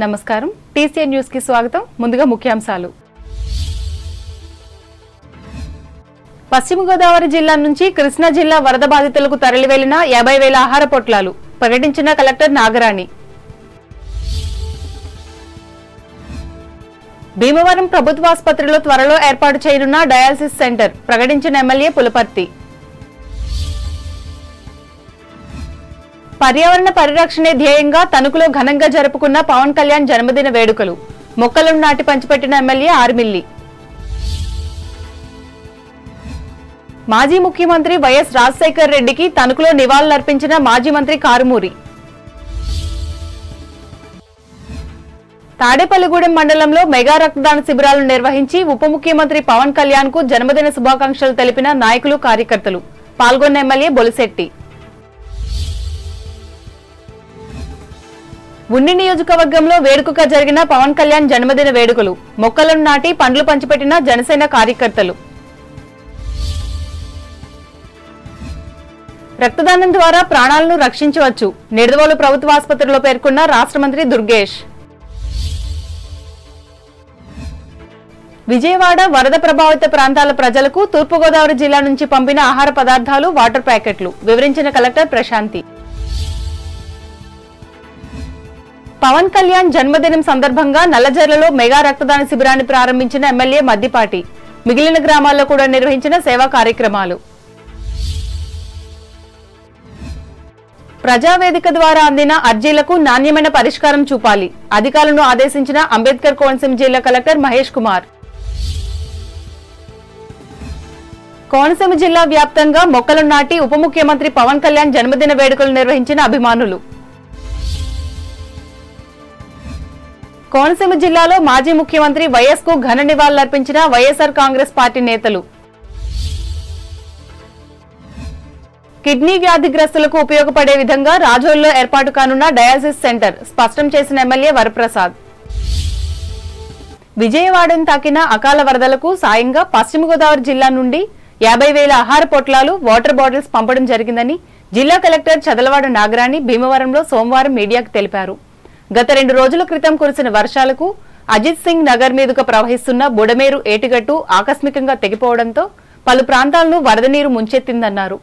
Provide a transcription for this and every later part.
నమస్కారం TCN news కి స్వాగతం ముందుగా ముఖ్యాంశాలు పశ్చిమ గోదావరి జిల్లా నుంచి కృష్ణా జిల్లా వరద బాధితులకు తరలివెళ్లిన 50,000 ఆహార పొట్లాలు ప్రకటించిన కలెక్టర్ నాగరాణి భీమవరం ప్రభుత్వాసుపత్రిలో త్వరలో ఏర్పాటు చేయనున్న డయాలసిస్ సెంటర్ ప్రకటించిన ఎమ్మెల్యే పులపర్తి పర్యావరణ పరిరక్షణే ధ్యేయంగా తణుకులో ఘనంగా జరుపుకున్న పవన్ కళ్యాణ్ జన్మదిన వేడుకలు మొక్కలను నాటి పంచిపెట్టిన ఎమ్మెల్యే ఆర్మిల్లి మాజీ ముఖ్యమంత్రి వైఎస్ రాజశేఖర్ రెడ్డికి తణుకులో నివాళులర్పించిన మాజీ మంత్రి కారుమూరి తాడేపల్లిగూడెం మండలంలో మెగా రక్తదాన శిబిరాలను నిర్వహించి ఉప ముఖ్యమంత్రి పవన్ కళ్యాణ్ కు జన్మదిన శుభాకాంక్షలు తెలిపిన నాయకులు కార్యకర్తలు పాల్గొన్న ఎమ్మెల్యే బొలిశెట్టి ఉన్ని నియోజకవర్గంలో వేడుకగా జరిగిన పవన్ కళ్యాణ్ జన్మదిన వేడుకలు మొక్కలను నాటి పండ్లు పంచిపెట్టిన జనసేన కార్యకర్తలు రక్తదానం ద్వారా ప్రాణాలను రక్షించవచ్చు నిడదవోలు ప్రభుత్వ ఆసుపత్రిలో పేర్కొన్న రాష్ట్ర మంత్రి దుర్గేష్ విజయవాడ వరద ప్రభావిత ప్రాంతాల ప్రజలకు తూర్పుగోదావరి జిల్లా నుంచి పంపిన ఆహార పదార్థాలు వాటర్ ప్యాకెట్లు వివరించిన కలెక్టర్ ప్రశాంతి పవన్ కళ్యాణ్ జన్మదినం సందర్భంగా నల్లజర్లలో మెగా రక్తదాన శిబిరాన్ని ప్రారంభించిన ఎమ్మెల్యే మద్దిపాటి మిగిలిన గ్రామాల్లో కూడా నిర్వహించిన సేవా కార్యక్రమాలు ప్రజావేదిక ద్వారా అందిన అర్జీలకు నాణ్యమైన పరిష్కారం చూపాలి అధికారులను ఆదేశించిన అంబేద్కర్ కోనసీమ జిల్లా కలెక్టర్ మహేష్ కుమార్ కోనసీమ జిల్లా వ్యాప్తంగా మొక్కలను నాటి ఉప ముఖ్యమంత్రి పవన్ కళ్యాణ్ జన్మదిన వేడుకలు నిర్వహించిన అభిమానులు కోనసీమ జిల్లాలో మాజీ ముఖ్యమంత్రి వైఎస్ కు ఘన నివాళులర్పించిన వైఎస్ఆర్ కాంగ్రెస్ పార్టీ నేతలు కిడ్నీ వ్యాధిగ్రస్తులకు ఉపయోగపడే విధంగా రాజోల్లో ఏర్పాటు కానున్న డయాలసిస్ సెంటర్ స్పష్టం చేసిన ఎమ్మెల్యే వరప్రసాద్ విజయవాడను తాకిన అకాల వరదలకు సాయంగా పశ్చిమ గోదావరి జిల్లా నుండి 50,000 ఆహార పొట్లాలు వాటర్ బాటిల్స్ పంపడం జరిగిందని జిల్లా కలెక్టర్ చదలవాడ నాగరాణి భీమవరంలో సోమవారం మీడియాకు తెలిపారు గత 2 రోజుల క్రితం కురిసిన వర్షాలకు అజిత్ సింగ్ నగర్ మీదుగా ప్రవహిస్తున్న బుడమేరు ఏటిగట్టు ఆకస్మికంగా తెగిపోవడంతో పలు ప్రాంతాలను వరద నీరు ముంచెత్తిందన్నారు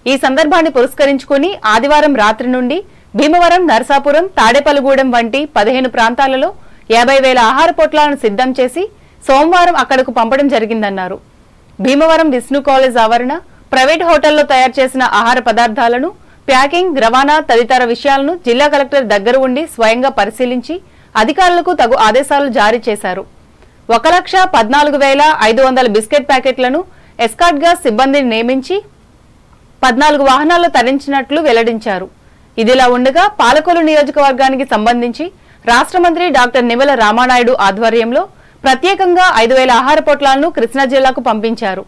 ఈ సందర్భాన్ని పురస్కరించుకుని ఆదివారం రాత్రి నుండి భీమవరం నరసాపురం తాడేపల్లిగూడెం వంటి 15 ప్రాంతాలలో 50,000 ఆహార పొట్లాలను సిద్ధం చేసి సోమవారం అక్కడకు పంపడం జరిగిందన్నారు భీమవరం విష్ణు కాలేజ్ ఆవరణ ప్రైవేట్ హోటల్లో తయారు చేసిన ఆహార పదార్థాలను ప్యాకింగ్ రవాణా తదితర విషయాలను జిల్లా కలెక్టర్ దగ్గర ఉండి స్వయంగా పరిశీలించి అధికారులకు తగు ఆదేశాలు జారీ చేశారు 1,14,500 బిస్కెట్ ప్యాకెట్లను ఎస్కార్ట్ గా సిబ్బందిని నియమించి 14 వాహనాల్లో తరలించినట్లు వెల్లడించారు ఇదిలా ఉండగా పాలకొల్లు నియోజకవర్గానికి సంబంధించి రాష్ట్ర మంత్రి డాక్టర్ నిమ్మల రామానాయుడు ఆధ్వర్యంలో ప్రత్యేకంగా 5,000 ఆహార పొట్లాలను కృష్ణా జిల్లాకు పంపించారు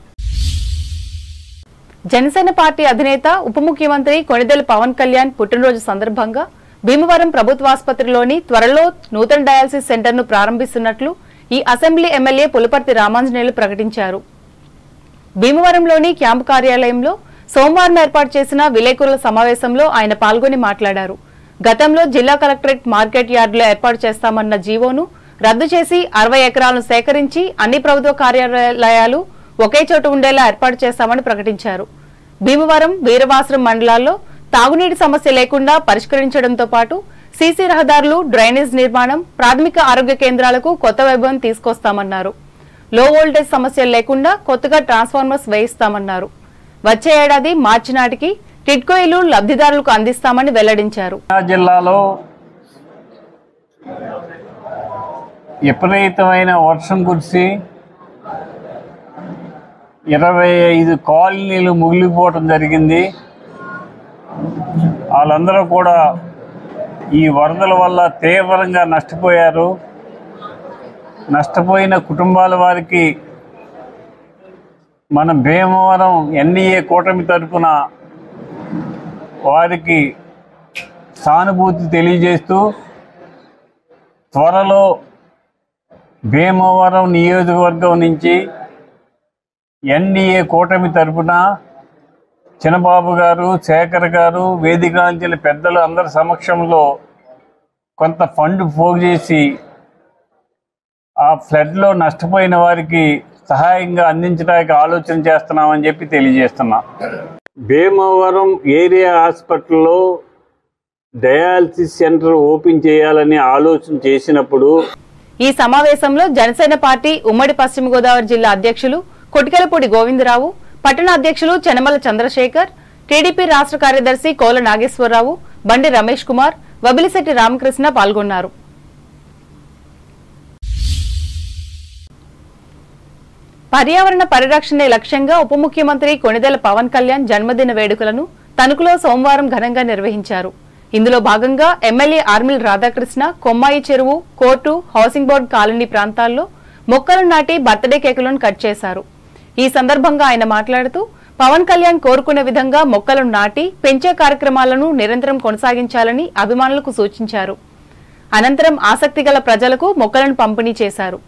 జనసేన పార్టీ అధినేత ఉప ముఖ్యమంత్రి కొణిదెల పవన్ కళ్యాణ్ పుట్టినరోజు సందర్భంగా భీమవరం ప్రభుత్వాసుపత్రిలోని త్వరలో నూతన డయాలసిస్ సెంటర్ను ప్రారంభిస్తున్నట్లు ఈ అసెంబ్లీ ఎమ్మెల్యే పులపర్తి రామాంజనేయులు ప్రకటించారు భీమవరంలోని క్యాంపు కార్యాలయంలో సోమవారం ఏర్పాటు చేసిన విలేకరుల సమావేశంలో ఆయన పాల్గొని మాట్లాడారు గతంలో జిల్లా కలెక్టరేట్ మార్కెట్ యార్డులో ఏర్పాటు చేస్తామన్న జీవోను రద్దు చేసి 60 ఎకరాలను సేకరించి అన్ని ప్రభుత్వ కార్యాలయాలు ఒకే చోట ఉండేలా ఏర్పాటు చేస్తామని ప్రకటించారు భీమవరం వీరవాసరం మండలాల్లో తాగునీటి సమస్య లేకుండా పరిష్కరించడంతో పాటు సీసీ రహదారులు డ్రైనేజ్ నిర్మాణం ప్రాథమిక ఆరోగ్య కేంద్రాలకు కొత్త వైభవం తీసుకొస్తామన్నారు లో వోల్టేజ్ సమస్యలు లేకుండా కొత్తగా ట్రాన్స్ఫార్మర్స్ వేయిస్తామన్నారు వచ్చే ఏడాది మార్చి నాటికి టిడ్కో ఇల్లు లబ్ధిదారులకు అందిస్తామని వెల్లడించారు జిల్లాలో విపరీతమైన వర్షం కురిసి 25 కాలనీలు ముగిలిపోవటం జరిగింది వాళ్ళందరూ కూడా ఈ వరదల వల్ల తీవ్రంగా నష్టపోయారు నష్టపోయిన కుటుంబాల వారికి మన భీమవరం ఎన్డీఏ కూటమి తరపున వారికి సానుభూతి తెలియజేస్తూ త్వరలో భీమవరం నియోజకవర్గం నుంచి ఎన్డీఏ కూటమి తరపున చిన్నబాబు గారు శేఖర్ గారు వేదిక నుంచి పెద్దలు అందరి సమక్షంలో కొంత ఫండ్ పోగు చేసి ఆ ఫ్లడ్లో నష్టపోయిన వారికి సహాయంగా అందించడానికి ఆలోచన చేస్తున్నామని చెప్పి తెలియజేస్తున్నా. భీమవరం ఏరియా హాస్పిటల్లో డయాలసిస్ సెంటర్ ఓపెన్ చేయాలని ఆలోచన చేసినప్పుడు ఈ సమావేశంలో జనసేన పార్టీ ఉమ్మడి పశ్చిమ గోదావరి జిల్లా అధ్యక్షులు కొటికలపూడి గోవిందరావు, పట్టణ అధ్యక్షులు చెనమల చంద్రశేఖర్, టీడీపీ రాష్ట్ర కార్యదర్శి కోల నాగేశ్వరరావు, బండి రమేష్ కుమార్, వబిలిశెట్టి రామకృష్ణ పాల్గొన్నారు. పర్యావరణ పరిరక్షణే లక్ష్యంగా ఉప ముఖ్యమంత్రి కొణిదెల పవన్ కళ్యాణ్ జన్మదిన వేడుకలను తణుకులో సోమవారం ఘనంగా నిర్వహించారు. ఇందులో భాగంగా ఎమ్మెల్యే ఆర్మిల్ రాధాకృష్ణ కొమ్మాయి చెరువు, కోర్టు, హౌసింగ్ బోర్డు కాలనీ ప్రాంతాల్లో మొక్కలను నాటి బర్త్డే కేకులను కట్ చేశారు. ఈ సందర్భంగా ఆయన మాట్లాడుతూ పవన్ కళ్యాణ్ కోరుకునే విధంగా మొక్కలను నాటి పెంచే కార్యక్రమాలను నిరంతరం కొనసాగించాలని అభిమానులకు సూచించారు. అనంతరం ఆసక్తి గల ప్రజలకు మొక్కలను పంపిణీ చేశారు.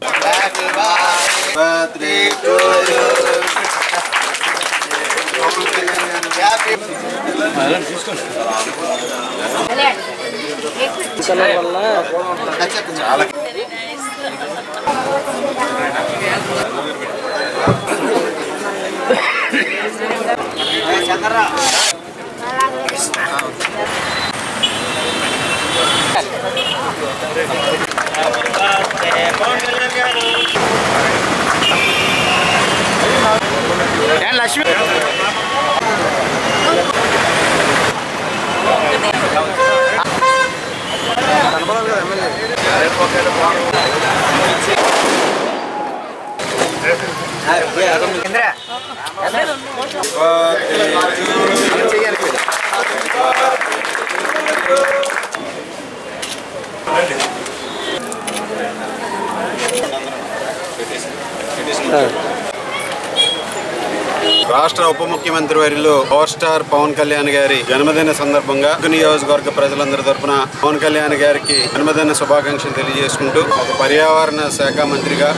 రాష్ట్ర ఉప ముఖ్యమంత్రి వర్యులు పవర్ స్టార్ పవన్ కళ్యాణ్ గారి జన్మదిన సందర్భంగా నియోజకవర్గ ప్రజలందరి తరఫున పవన్ కళ్యాణ్ గారికి జన్మదిన శుభాకాంక్షలు తెలియజేసుకుంటూ ఒక పర్యావరణ శాఖ మంత్రిగా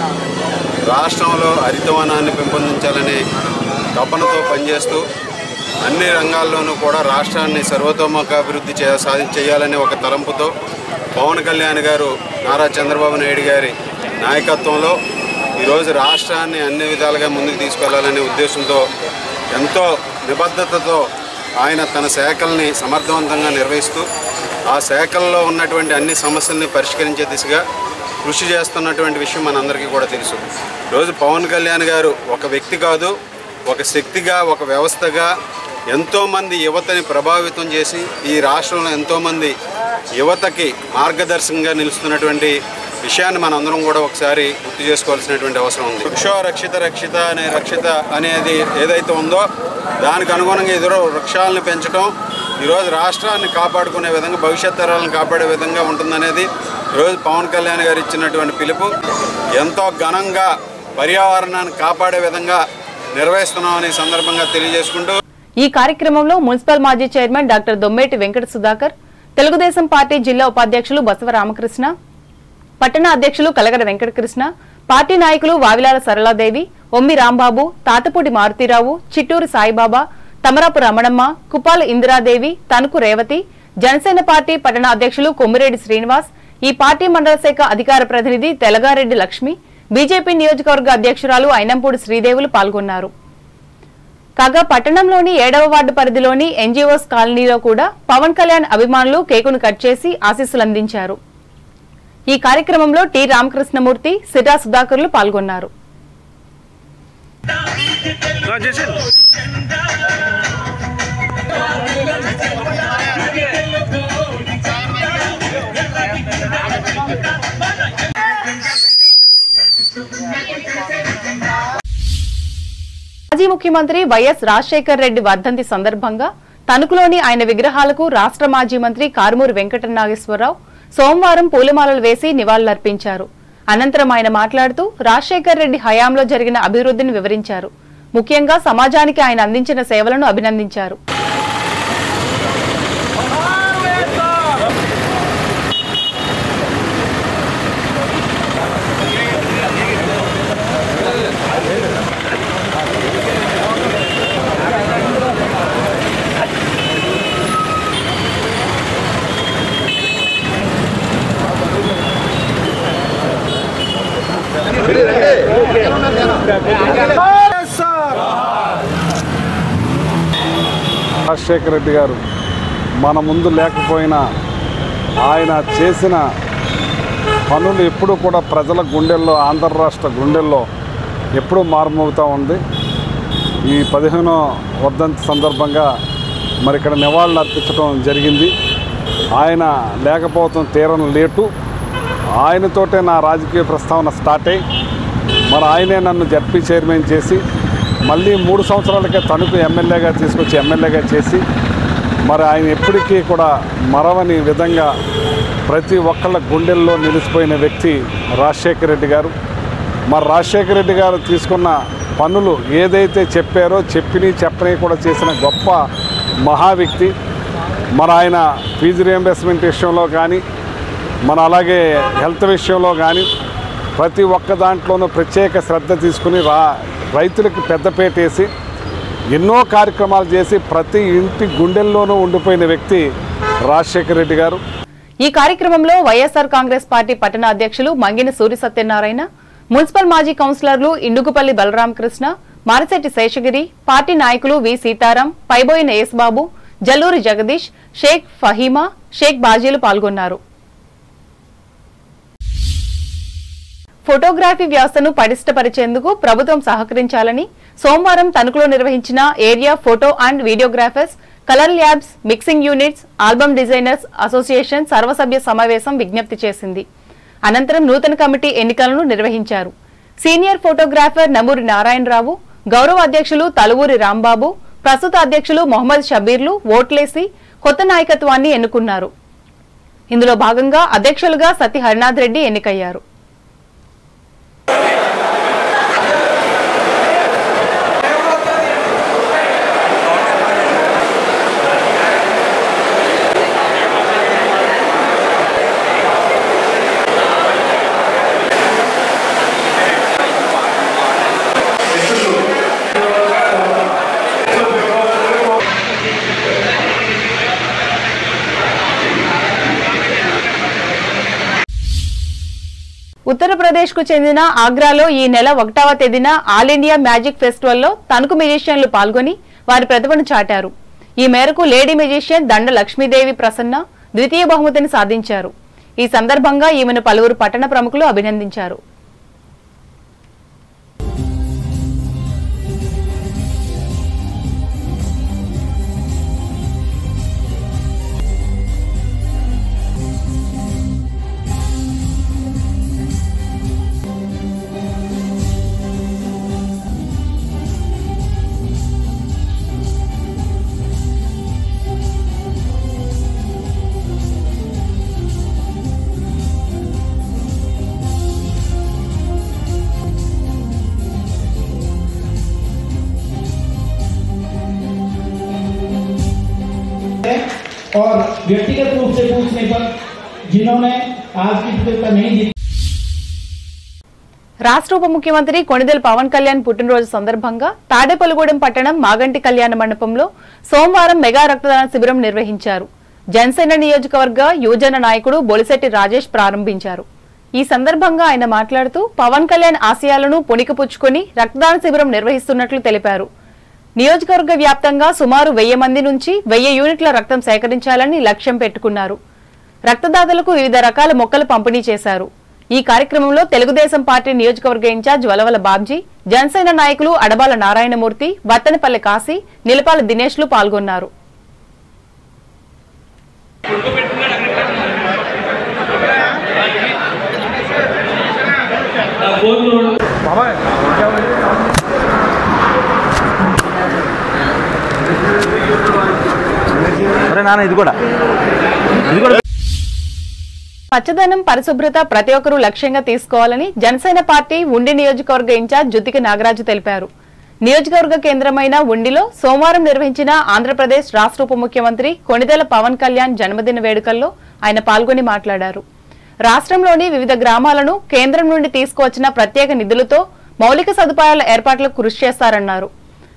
రాష్ట్రంలో హరితవనాన్ని పెంపొందించాలనే తపనతో పనిచేస్తూ అన్ని రంగాల్లోనూ కూడా రాష్ట్రాన్ని సర్వతోముఖాభివృద్ధి చేయాలనే ఒక తలంపుతో పవన్ కళ్యాణ్ గారు నారా చంద్రబాబు నాయుడు గారి నాయకత్వంలో ఈరోజు రాష్ట్రాన్ని అన్ని విధాలుగా ముందుకు తీసుకెళ్లాలనే ఉద్దేశంతో ఎంతో నిబద్ధతతో ఆయన తన శాఖల్ని సమర్థవంతంగా నిర్వహిస్తూ ఆ శాఖల్లో ఉన్నటువంటి అన్ని సమస్యల్ని పరిష్కరించే దిశగా కృషి చేస్తున్నటువంటి విషయం మనందరికీ కూడా తెలుసు. ఈరోజు పవన్ కళ్యాణ్ గారు ఒక వ్యక్తి కాదు, ఒక శక్తిగా, ఒక వ్యవస్థగా ఎంతోమంది యువతని ప్రభావితం చేసి ఈ రాష్ట్రంలో ఎంతోమంది యువతకి మార్గదర్శకంగా నిలుస్తున్నటువంటి విషయాన్ని మనందరం కూడా ఒకసారి గుర్తు చేసుకోవాల్సినటువంటి అవసరం ఉంది. వృక్షో రక్షిత రక్షిత అనే రక్షిత అనేది ఏదైతే ఉందో దానికి అనుగుణంగా ఎదురు వృక్షాలను పెంచడం ఈరోజు రాష్ట్రాన్ని కాపాడుకునే విధంగా, భవిష్యత్ తరాలను కాపాడే విధంగా ఉంటుందనేది ఈరోజు పవన్ కళ్యాణ్ గారు ఇచ్చినటువంటి పిలుపు. ఎంతో ఘనంగా పర్యావరణాన్ని కాపాడే విధంగా నిర్వహిస్తున్నామని సందర్భంగా తెలియజేసుకుంటూ ఈ కార్యక్రమంలో మున్సిపల్ మాజీ chairman doctor Dommeti Venkata Sudhakar, Telugu Desam party జిల్లా ఉపాధ్యక్షులు బసవ రామకృష్ణ, పట్టణ అధ్యక్షులు కలగడ వెంకటకృష్ణ, పార్టీ నాయకులు వావిలాల సరళాదేవి, ఒమ్మి రాంబాబు, తాతపూడి మారుతీరావు, చిట్టూరు సాయిబాబా, తమరాపు రమణమ్మ, కుపాల ఇందిరాదేవి, తణుకు రేవతి, జనసేన పార్టీ పట్టణ అధ్యక్షులు కొమ్మిరెడ్డి శ్రీనివాస్, ఈ పార్టీ మండల శాఖ అధికార ప్రతినిధి తెలగారెడ్డి లక్ష్మి, బీజేపీ నియోజకవర్గ అధ్యక్షురాలు అయినంపూడి శ్రీదేవులు పాల్గొన్నారు. కాగా పట్టణంలోని 7వ వార్డు పరిధిలోని ఎన్జీఓస్ కాలనీలో కూడా పవన్ కళ్యాణ్ అభిమానులు కేకును కట్ చేసి ఆశీస్సులందించారు. ఈ కార్యక్రమంలో టి రామకృష్ణమూర్తి, సిటా సుధాకర్లు పాల్గొన్నారు. మాజీ ముఖ్యమంత్రి వైఎస్ రాజశేఖర్ రెడ్డి వర్ధంతి సందర్భంగా తణుకులోని ఆయన విగ్రహాలకు రాష్ట్ర మాజీ మంత్రి కారుమూరి వెంకట నాగేశ్వరరావు సోమవారం పూలమాలలు వేసి నివాళులర్పించారు. అనంతరం ఆయన మాట్లాడుతూ రాజశేఖర్ రెడ్డి హయాంలో జరిగిన అభివృద్ధిని వివరించారు. ముఖ్యంగా సమాజానికి ఆయన అందించిన సేవలను అభినందించారు. రాజశేఖర రెడ్డి గారు మన ముందు లేకపోయినా ఆయన చేసిన పనులు ఎప్పుడూ కూడా ప్రజల గుండెల్లో, ఆంధ్ర రాష్ట్ర గుండెల్లో ఎప్పుడూ మారుమోగుతూ ఉంది. ఈ 15వ వర్ధంతి సందర్భంగా మరి ఇక్కడ నివాళులు అర్పించడం జరిగింది. ఆయన లేకపోవడం తీరని లేటు. ఆయనతోటే నా రాజకీయ ప్రస్తావన స్టార్ట్ అయ్యి మరి ఆయనే నన్ను జడ్పీ చైర్మన్ చేసి మళ్ళీ 3 సంవత్సరాలకే తణుకు ఎమ్మెల్యేగా తీసుకొచ్చి ఎమ్మెల్యేగా చేసి మరి ఆయన ఎప్పటికీ కూడా మరవని విధంగా ప్రతి ఒక్కళ్ళ గుండెల్లో నిలిచిపోయిన వ్యక్తి రాజశేఖర రెడ్డి గారు. మరి రాజశేఖర రెడ్డి గారు తీసుకున్న పనులు ఏదైతే చెప్పారో చెప్పని కూడా చేసిన గొప్ప మహా వ్యక్తి. మరి ఆయన ఫీజు రియంబర్స్మెంట్ విషయంలో కానీ మన అలాగే హెల్త్ విషయంలో కానీ ప్రతి ఒక్క దాంట్లోనూ ప్రత్యేక శ్రద్ధ తీసుకుని రైతులకు పెద్దపేట వేసి ఎన్నో కార్యక్రమాలు చేసి ప్రతి ఇంటి గుండెల్లోనూ ఉండిపోయిన వ్యక్తి రాజశేఖర రెడ్డి గారు. ఈ కార్యక్రమంలో వైఎస్ఆర్ కాంగ్రెస్ పార్టీ పట్టణ అధ్యక్షులు మంగిన సూర్య సత్యనారాయణ, మున్సిపల్ మాజీ కౌన్సిలర్లు ఇండుగుపల్లి బలరామకృష్ణ, మారిశెట్టి శేషగిరి, పార్టీ నాయకులు వి సీతారాం, పైబోయిన యేసుబాబు, జల్లూరి జగదీష్, షేక్ ఫహీమా, షేక్ బాజీలు పాల్గొన్నారు. ఫోటోగ్రఫీ వ్యవస్థను పటిష్టపరిచేందుకు ప్రభుత్వం సహకరించాలని సోమవారం తణుకులో నిర్వహించిన area photo and videographers, colour labs, mixing units, album designers association సర్వసభ్య సమావేశం విజ్ఞప్తి చేసింది. అనంతరం నూతన కమిటీ ఎన్నికలను నిర్వహించారు. సీనియర్ ఫోటోగ్రాఫర్ నమూరి నారాయణరావు, గౌరవ అధ్యక్షులు తలువూరి రాంబాబు, ప్రస్తుత అధ్యక్షులు మొహమ్మద్ షబీర్లు ఓట్లేసి కొత్త నాయకత్వాన్ని ఎన్నుకున్నారు. ఇందులో భాగంగా అధ్యక్షులుగా సత్య హరినాథ్ రెడ్డి ఎన్నికయ్యారు. ఉత్తరప్రదేశ్ కు చెందిన ఆగ్రాలో ఈ నెల 1వ తేదీన ఆల్ ఇండియా మ్యాజిక్ ఫెస్టివల్లో తణుకు మ్యూజిషియన్లు పాల్గొని వారి ప్రతిభను చాటారు. ఈ మేరకు లేడీ మ్యూజిషియన్ దండ లక్ష్మీదేవి ప్రసన్న ద్వితీయ బహుమతిని సాధించారు. ఈ సందర్భంగా ఈమెను పలువురు పట్టణ ప్రముఖులు అభినందించారు. और व्यक्तिगत रूप से पूछने पर जिन्होंने आज की प्रतियोगिता नहीं जीती। రాష్ట్ర ఉప ముఖ్యమంత్రి కొణిదెల పవన్ కళ్యాణ్ పుట్టినరోజు సందర్భంగా తాడేపల్లిగూడెం పట్టణం మాగంటి కళ్యాణ మండపంలో సోమవారం మెగా రక్తదాన శిబిరం నిర్వహించారు. జనసేన నియోజకవర్గ యువజన నాయకుడు బొలిశెట్టి రాజేష్ ప్రారంభించారు. ఈ సందర్భంగా ఆయన మాట్లాడుతూ పవన్ కళ్యాణ్ ఆశయాలను పుణికిపుచ్చుకొని రక్తదాన శిబిరం నిర్వహిస్తున్నట్లు తెలిపారు. నియోజకవర్గ వ్యాప్తంగా సుమారు 1000 మంది నుంచి 1000 యూనిట్ల రక్తం సేకరించాలని లక్ష్యం పెట్టుకున్నారు. రక్తదాతలకు వివిధ రకాల మొక్కలు పంపిణీ చేశారు. ఈ కార్యక్రమంలో తెలుగుదేశం పార్టీ నియోజకవర్గ ఇన్ఛార్జ్ వలవల బాబ్జీ, జనసేన నాయకులు అడబాల నారాయణమూర్తి, వత్తనపల్లి కాశీ, నిలపాల దినేష్లు పాల్గొన్నారు. పచ్చదనం, పరిశుభ్రత ప్రతి ఒక్కరూ లక్ష్యంగా తీసుకోవాలని జనసేన పార్టీ ఉండి నియోజకవర్గ ఇన్ఛార్జ్ జుత్తిక నాగరాజు తెలిపారు. నియోజకవర్గ కేంద్రమైన ఉండిలో సోమవారం నిర్వహించిన ఆంధ్రప్రదేశ్ రాష్ట్ర ఉప ముఖ్యమంత్రి కొణిదెల పవన్ కళ్యాణ్ జన్మదిన వేడుకల్లో ఆయన పాల్గొని మాట్లాడారు. రాష్ట్రంలోని వివిధ గ్రామాలను కేంద్రం నుండి తీసుకువచ్చిన ప్రత్యేక నిధులతో మౌలిక సదుపాయాల ఏర్పాట్లకు కృషి చేస్తారన్నారు.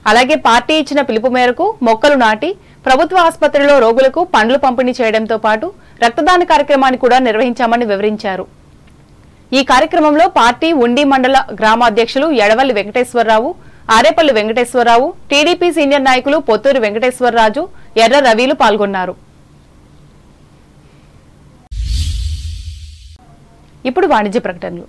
అలాగే పార్టీ ఇచ్చిన పిలుపు మేరకు మొక్కలు నాటి ప్రభుత్వ ఆసుపత్రిలో రోగులకు పండ్లు పంపిణీ చేయడంతో పాటు రక్తదాన కార్యక్రమాన్ని కూడా నిర్వహించామని వివరించారు. ఈ కార్యక్రమంలో పార్టీ ఉండి మండల గ్రామ అధ్యక్షులు ఎడవల్లి వెంకటేశ్వరరావు, ఆరేపల్లి వెంకటేశ్వరరావు, టీడీపీ సీనియర్ నాయకులు పొత్తూరు వెంకటేశ్వరరాజు, ఎర్ర రవిలు పాల్గొన్నారు. ఇప్పుడు వాణిజ్య ప్రకటనలు.